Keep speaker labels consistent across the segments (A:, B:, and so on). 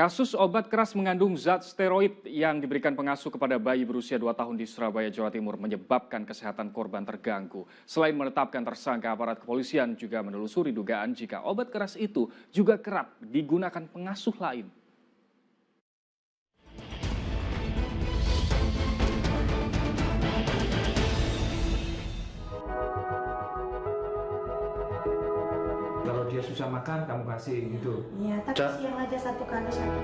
A: Kasus obat keras mengandung zat steroid yang diberikan pengasuh kepada bayi berusia 2 tahun di Surabaya, Jawa Timur menyebabkan kesehatan korban terganggu. Selain menetapkan tersangka, aparat kepolisian juga menelusuri dugaan jika obat keras itu juga kerap digunakan pengasuh lain.
B: Kalau dia susah makan, kamu kasih gitu.
C: Iya, tapi siang aja satu kali satu.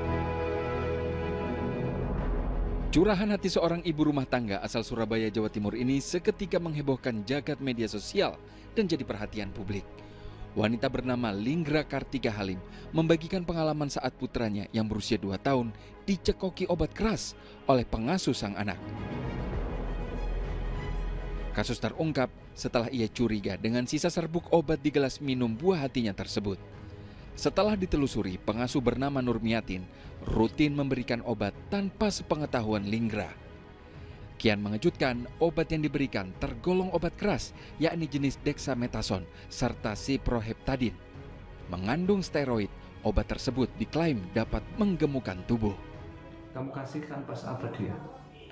D: Curahan hati seorang ibu rumah tangga asal Surabaya, Jawa Timur ini seketika menghebohkan jagat media sosial dan jadi perhatian publik. Wanita bernama Linggra Kartika Halim membagikan pengalaman saat putranya yang berusia 2 tahun dicekoki obat keras oleh pengasuh sang anak. Kasus terungkap setelah ia curiga dengan sisa serbuk obat di gelas minum buah hatinya tersebut. Setelah ditelusuri, pengasuh bernama Nurmiatin rutin memberikan obat tanpa sepengetahuan Linggra. Kian mengejutkan, obat yang diberikan tergolong obat keras, yakni jenis dexamethasone serta ciproheptadin. Mengandung steroid, obat tersebut diklaim dapat menggemukkan tubuh.
B: Kamu kasihkan pas apa dia?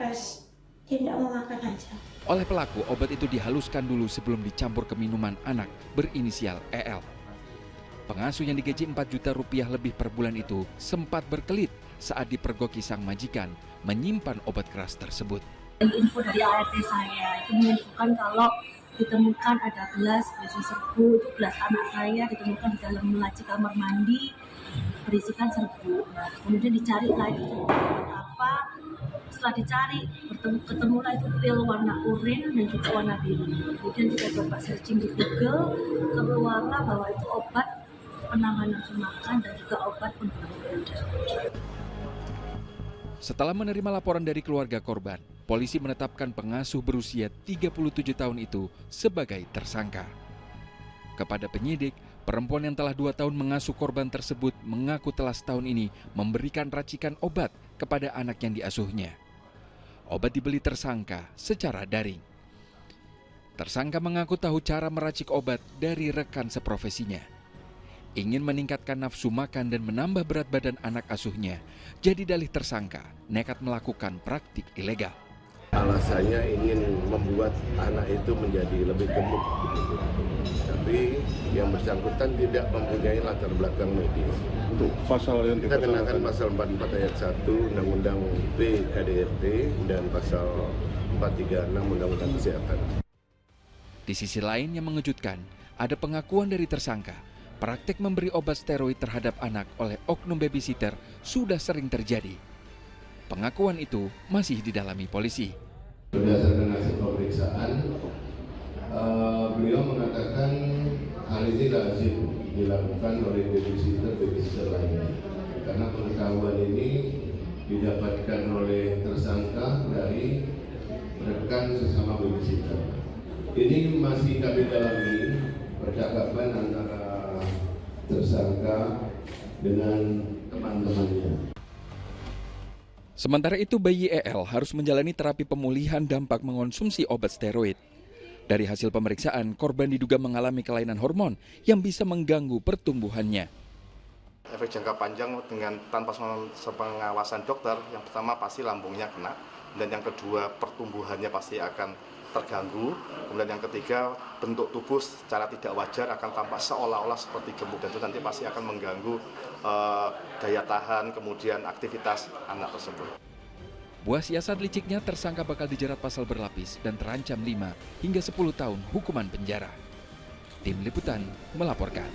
C: Pas dia tidak mau makan aja.
D: Oleh pelaku, obat itu dihaluskan dulu sebelum dicampur ke minuman anak berinisial EL. Pengasuh yang digaji 4 juta rupiah lebih per bulan itu sempat berkelit saat dipergoki sang majikan menyimpan obat keras tersebut.
E: Info dari ART saya itu menunjukkan kalau ditemukan ada gelas berisi serbuk, itu gelas anak saya ditemukan di dalam laci kamar mandi berisikan serbuk. Nah, kemudian dicari lagi serbuk apa. Setelah dicari, ketemulah itu pil warna oranye dan juga warna biru. Kemudian kita coba searching di Google, keluarlah bahwa itu obat penanganan nafsu makan dan juga obat penurunan berat badan.
D: Setelah menerima laporan dari keluarga korban, polisi menetapkan pengasuh berusia 37 tahun itu sebagai tersangka. Kepada penyidik, perempuan yang telah 2 tahun mengasuh korban tersebut mengaku telah setahun ini memberikan racikan obat kepada anak yang diasuhnya. Obat dibeli tersangka secara daring. Tersangka mengaku tahu cara meracik obat dari rekan seprofesinya. Ingin meningkatkan nafsu makan dan menambah berat badan anak asuhnya, jadi dalih tersangka nekat melakukan praktik ilegal.
F: Alasannya ingin membuat anak itu menjadi lebih gemuk, tapi yang bersangkutan tidak mempunyai latar belakang medis.
G: Untuk pasal yang
F: kita kenakan pasal 44 ayat 1 Undang-Undang PKDRT dan pasal 436 Undang-Undang Kesehatan.
D: Di sisi lain yang mengejutkan, ada pengakuan dari tersangka. Praktek memberi obat steroid terhadap anak oleh oknum babysitter sudah sering terjadi. Pengakuan itu masih didalami polisi.
F: Berdasarkan hasil pemeriksaan, beliau mengatakan hal ini lazim dilakukan oleh babysitter lainnya. Karena pengetahuan ini didapatkan oleh tersangka dari rekan sesama babysitter. Ini masih kami dalami percakapan antara tersangka dengan teman-temannya.
D: Sementara itu, bayi EL harus menjalani terapi pemulihan dampak mengonsumsi obat steroid. Dari hasil pemeriksaan, korban diduga mengalami kelainan hormon yang bisa mengganggu pertumbuhannya.
H: Efek jangka panjang dengan tanpa pengawasan dokter, yang pertama pasti lambungnya kena, dan yang kedua pertumbuhannya pasti akan terganggu, kemudian yang ketiga bentuk tubuh secara tidak wajar akan tampak seolah-olah seperti gemuk, dan itu nanti pasti akan mengganggu daya tahan kemudian aktivitas anak tersebut.
D: Buah siasat liciknya, tersangka bakal dijerat pasal berlapis dan terancam 5 hingga 10 tahun hukuman penjara. Tim Liputan melaporkan.